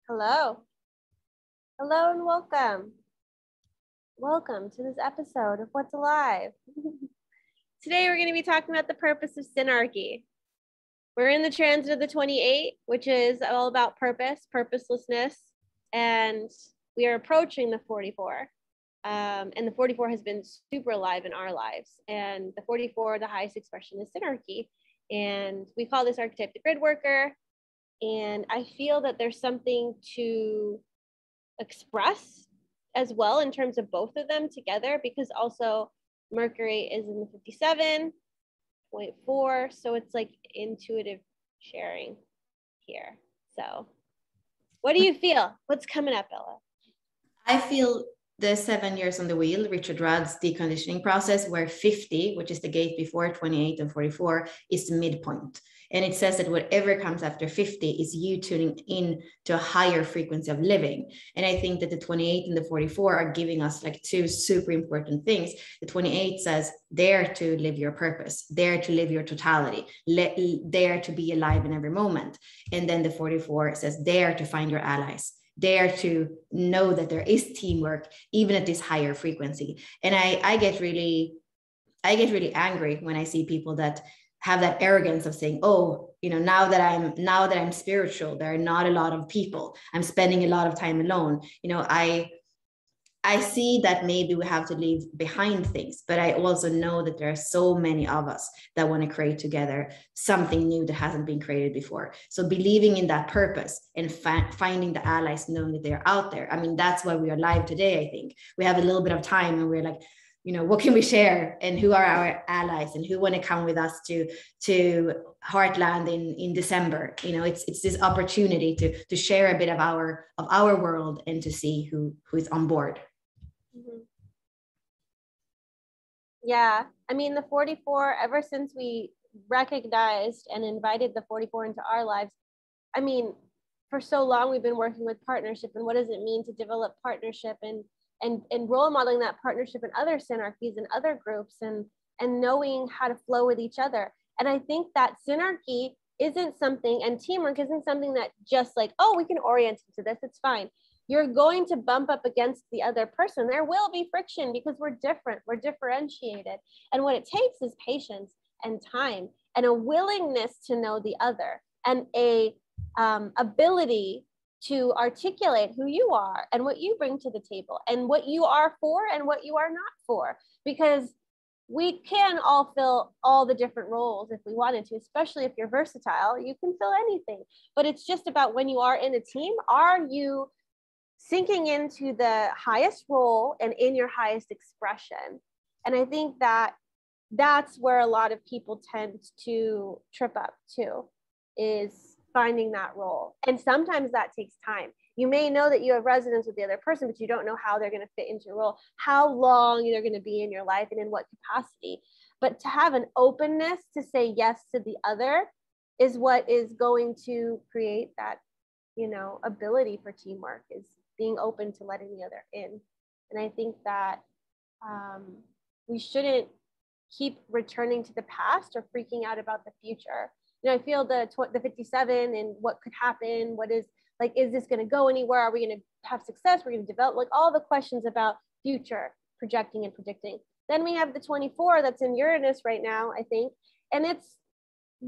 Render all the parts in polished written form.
Hello. Hello and welcome. Welcome to this episode of What's Alive. Today we're going to be talking about the purpose of Synarchy. We're in the transit of the 28, which is all about purpose, purposelessness, and we are approaching the 44. And the 44 has been super alive in our lives. And the 44, the highest expression is Synarchy. And we call this archetype the grid worker. And I feel that there's something to express as well in terms of both of them together, because also Mercury is in the 57.4, so it's like intuitive sharing here. So what do you feel? What's coming up, Ella? I feel the 7 years on the wheel, Richard Rudd's deconditioning process, where 50, which is the gate before 28 and 44, is the midpoint. And it says that whatever comes after 50 is you tuning in to a higher frequency of living. And I think that the 28 and the 44 are giving us like two super important things. The 28 says, dare to live your purpose, dare to live your totality, dare to be alive in every moment. And then the 44 says, dare to find your allies, dare to know that there is teamwork, even at this higher frequency. And I get really angry when I see people that have that arrogance of saying, oh, now that I'm spiritual, there are not a lot of people, I'm spending a lot of time alone. I see that maybe we have to leave behind things, but I also know that there are so many of us that want to create together something new that hasn't been created before. So believing in that purpose and finding the allies, knowing that they're out there. I mean, that's why we are live today. I think we have a little bit of time and we're like, what can we share, and who are our allies, and who want to come with us to Heartland in December. It's this opportunity to share a bit of our world and to see who is on board. Mm-hmm. Yeah, I mean, the 44, ever since we recognized and invited the 44 into our lives, I mean, for so long we've been working with partnership, and what does it mean to develop partnership and role modeling that partnership in other synarchies and other groups, and knowing how to flow with each other. And I think that synarchy isn't something, and teamwork isn't something that just like, oh, we can orient into this, it's fine. You're going to bump up against the other person. There will be friction because we're different, we're differentiated. And what it takes is patience and time and a willingness to know the other, and a ability to articulate who you are and what you bring to the table and what you are for and what you are not for. Because we can all fill all the different roles if we wanted to, especially if you're versatile, you can fill anything. But it's just about, when you are in a team, are you sinking into the highest role and in your highest expression? And I think that that's where a lot of people tend to trip up too, is finding that role. And sometimes that takes time. You may know that you have resonance with the other person, but you don't know how they're going to fit into your role, how long they're going to be in your life, and in what capacity. But to have an openness to say yes to the other is what is going to create that, ability for teamwork, is being open to letting the other in. And I think that we shouldn't keep returning to the past or freaking out about the future. I feel the 57 and what could happen, what is like, is this going to go anywhere? Are we going to have success? We're going to develop, like all the questions about future, projecting and predicting. Then we have the 24 that's in Uranus right now, I think, and it's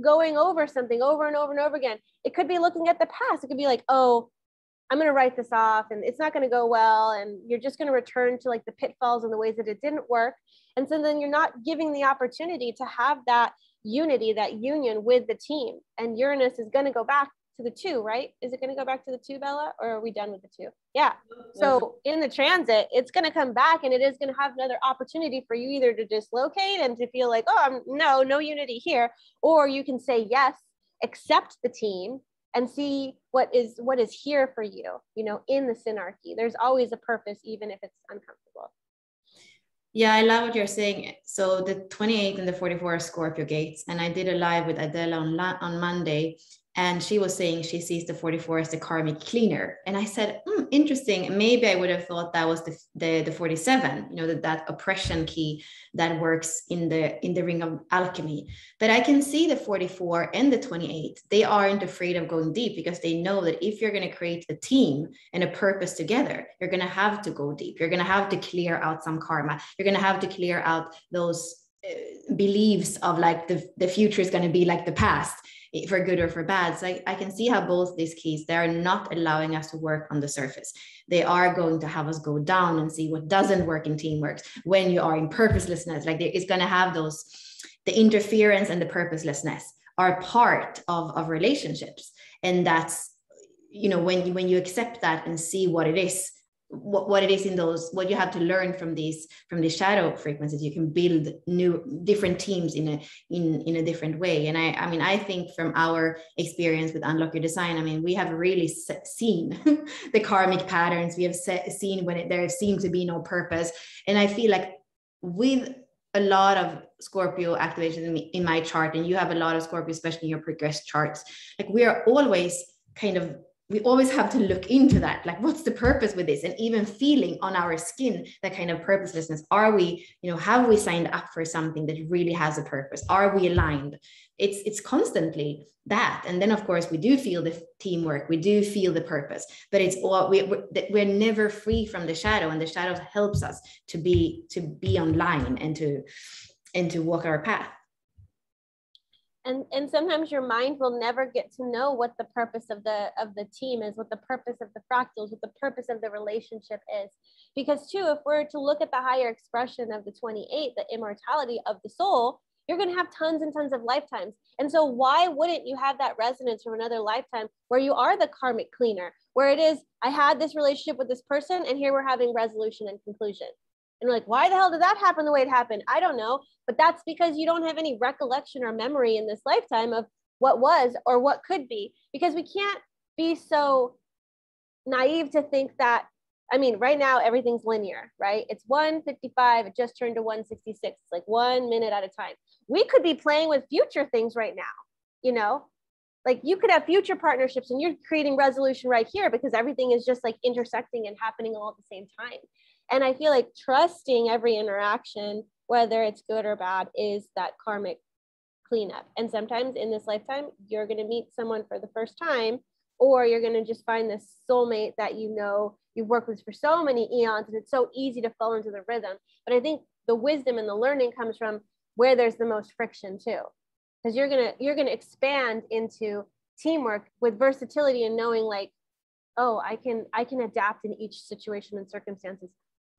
going over something over and over and over again. It could be looking at the past. It could be like, oh, I'm going to write this off and it's not going to go well. And you're just going to return to like the pitfalls and the ways that it didn't work. And so then you're not giving the opportunity to have that unity, that union with the team. And Uranus is going to go back to the 2, right? Is it going to go back to the 2, Bella? Or are we done with the 2? Yeah. So in the transit, it's going to come back, and it is going to have another opportunity for you either to dislocate and to feel like, oh, no unity here. Or you can say yes, accept the team, and see what is here for you, in the synarchy. There's always a purpose, even if it's uncomfortable. Yeah, I love what you're saying. So the 28 and the 44 are Scorpio gates. And I did a live with Adela on Monday And she was saying she sees the 44 as the karmic cleaner. And I said, interesting. Maybe I would have thought that was the 47, you know, that oppression key that works in the ring of alchemy. But I can see the 44 and the 28. They aren't afraid of going deep, because they know that if you're going to create a team and a purpose together, you're going to have to go deep. You're going to have to clear out some karma. You're going to have to clear out those beliefs of like the future is going to be like the past, for good or for bad. So I can see how both these keys, they are not allowing us to work on the surface. They are going to have us go down and see what doesn't work in teamwork. When you are in purposelessness, like it's going to have those, the interference and the purposelessness are part of relationships. And that's, you know, when you accept that and see what it is, what it is in those, what you have to learn from these shadow frequencies, you can build different teams in a different way. And I mean, I think from our experience with Unlock Your Design, I mean, we have really seen the karmic patterns. We have seen when there seems to be no purpose. And I feel like with a lot of Scorpio activation in my chart, and you have a lot of Scorpio, especially in your progressed charts, like we are always we always have to look into that, like what's the purpose with this, and even feeling on our skin that kind of purposelessness. Are we, you know, have we signed up for something that really has a purpose? Are we aligned? It's constantly that. And then of course we do feel the teamwork, we do feel the purpose, but it's all we're never free from the shadow, and the shadow helps us to be online and to walk our path. And sometimes your mind will never get to know what the purpose of the team is, what the purpose of the fractals, what the purpose of the relationship is. Because too, if we're to look at the higher expression of the 28, the immortality of the soul, you're going to have tons and tons of lifetimes. And so why wouldn't you have that resonance from another lifetime where you are the karmic cleaner, where it is, I had this relationship with this person and here we're having resolution and conclusion. And we're like, why the hell did that happen the way it happened? I don't know. But that's because you don't have any recollection or memory in this lifetime of what was or what could be, because we can't be so naive to think that, I mean, right now, everything's linear, right? It's 1:55, it just turned to 1:66. It's like 1 minute at a time. We could be playing with future things right now, you know? Like you could have future partnerships and you're creating resolution right here because everything is just like intersecting and happening all at the same time. And I feel like trusting every interaction, whether it's good or bad, is that karmic cleanup. And sometimes in this lifetime, you're going to meet someone for the first time, or you're going to just find this soulmate that you know you've worked with for so many eons, and it's so easy to fall into the rhythm. But I think the wisdom and the learning comes from where there's the most friction too, because you're gonna expand into teamwork with versatility and knowing like, oh, I can adapt in each situation and circumstances.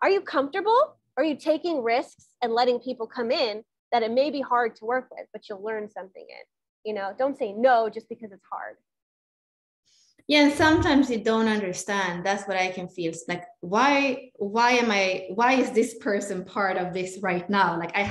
Are you comfortable? Are you taking risks and letting people come in that it may be hard to work with, but you'll learn something in? You know, don't say no just because it's hard. Yeah, and sometimes you don't understand. That's what I can feel. It's like, why is this person part of this right now? Like I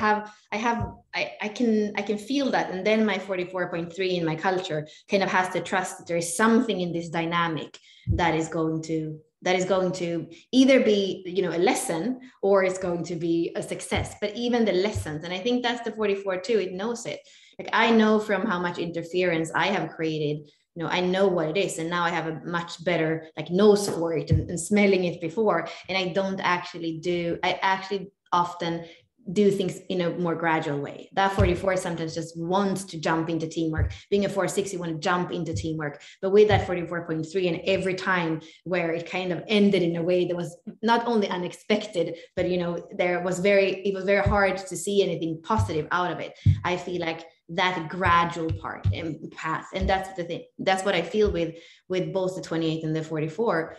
can feel that. And then my 44.3 in my culture kind of has to trust that there is something in this dynamic that is going to either be, you know, a lesson or it's going to be a success. But even the lessons, and I think that's the 44 too, it knows it. Like I know from how much interference I have created, you know, I know what it is. And now I have a much better like nose for it and smelling it before. And I actually often do things in a more gradual way. That 44 sometimes just wants to jump into teamwork. Being a 4/6, you want to jump into teamwork. But with that 44.3, and every time where it kind of ended in a way that was not only unexpected, but you know, it was very hard to see anything positive out of it. I feel like that gradual part and path, and that's the thing. That's what I feel with both the 28 and the 44.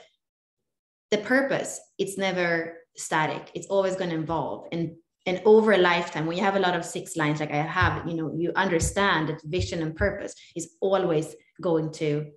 The purpose, it's never static. It's always going to evolve. And over a lifetime, when you have a lot of 6 lines like I have, you know, you understand that vision and purpose is always going to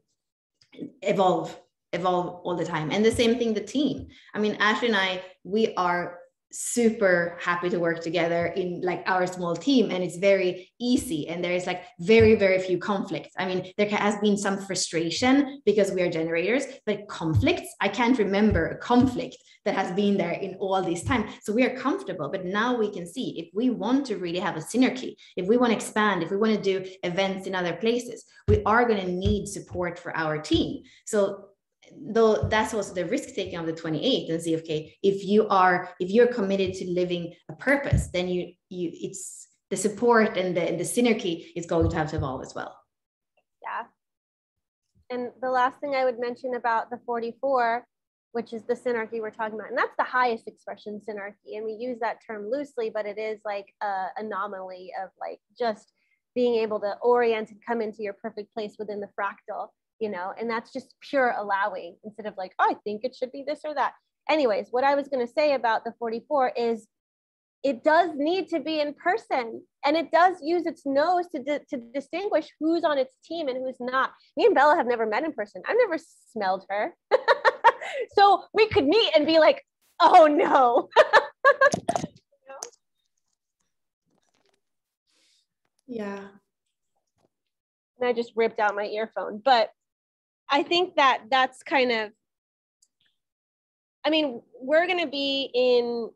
evolve all the time. And the same thing, the team. I mean, Ashley and I, we are super happy to work together in like our small team, and it's very easy, and there is like very few conflicts. I mean, there has been some frustration because we are generators, but conflicts, I can't remember a conflict that has been there in all this time. So we are comfortable, but now we can see if we want to really have a Synarchy, if we want to expand, if we want to do events in other places, we are going to need support for our team. So though that's also the risk taking of the 28th, and see, okay, if you're committed to living a purpose, then you it's the support and the Synarchy is going to have to evolve as well. Yeah. And the last thing I would mention about the 44, which is the Synarchy we're talking about, and that's the highest expression Synarchy, and we use that term loosely, but it is like an anomaly of like just being able to orient and come into your perfect place within the fractal, you know, and that's just pure allowing instead of like, oh, I think it should be this or that. Anyways, what I was going to say about the 44 is it does need to be in person, and it does use its nose to distinguish who's on its team and who's not. Me and Bella have never met in person. I've never smelled her. So we could meet and be like, oh no. Yeah. And I just ripped out my earphone. But I think that that's kind of, I mean, we're going to be in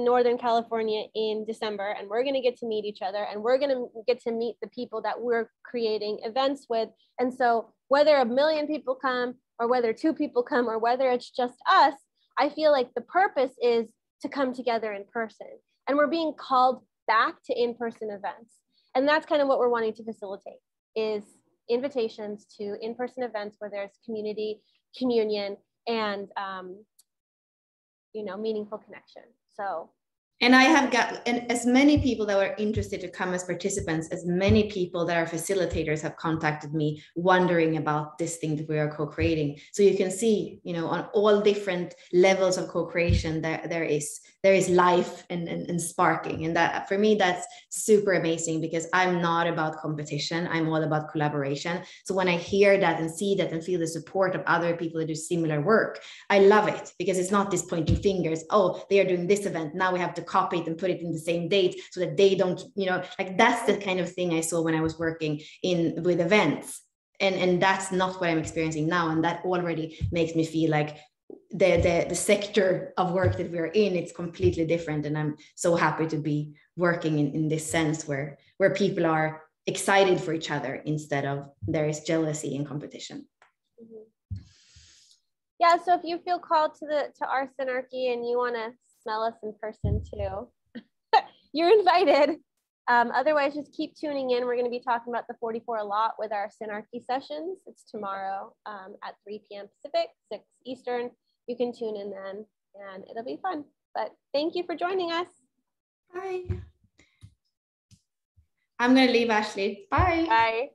Northern California in December, and we're going to get to meet each other, and we're going to get to meet the people that we're creating events with. And so whether 1 million people come, or whether 2 people come, or whether it's just us, I feel like the purpose is to come together in person. And we're being called back to in-person events. And that's kind of what we're wanting to facilitate, is invitations to in-person events where there's community, communion, and you know, meaningful connection. So, and I have got, and as many people that were interested to come as participants, as many people that are facilitators have contacted me wondering about this thing that we are co-creating. So you can see, you know, on all different levels of co-creation, there is life and sparking. And that, for me, that's super amazing, because I'm not about competition. I'm all about collaboration. So when I hear that and see that and feel the support of other people that do similar work, I love it, because it's not this pointing fingers. Oh, they are doing this event, now we have to copy it and put it in the same date so that they don't, you know, like that's the kind of thing I saw when I was working with events. And that's not what I'm experiencing now. And that already makes me feel like the sector of work that we're in, it's completely different. And I'm so happy to be working in this sense where people are excited for each other instead of there is jealousy and competition. Mm-hmm. Yeah, so if you feel called to our Synarchy and you want to smell us in person too, you're invited. Otherwise, just keep tuning in. We're going to be talking about the 44 a lot with our Synarchy sessions. It's tomorrow at 3 p.m. Pacific, 6 Eastern. You can tune in then, and it'll be fun. But thank you for joining us. Bye. I'm going to leave, Ashley. Bye. Bye.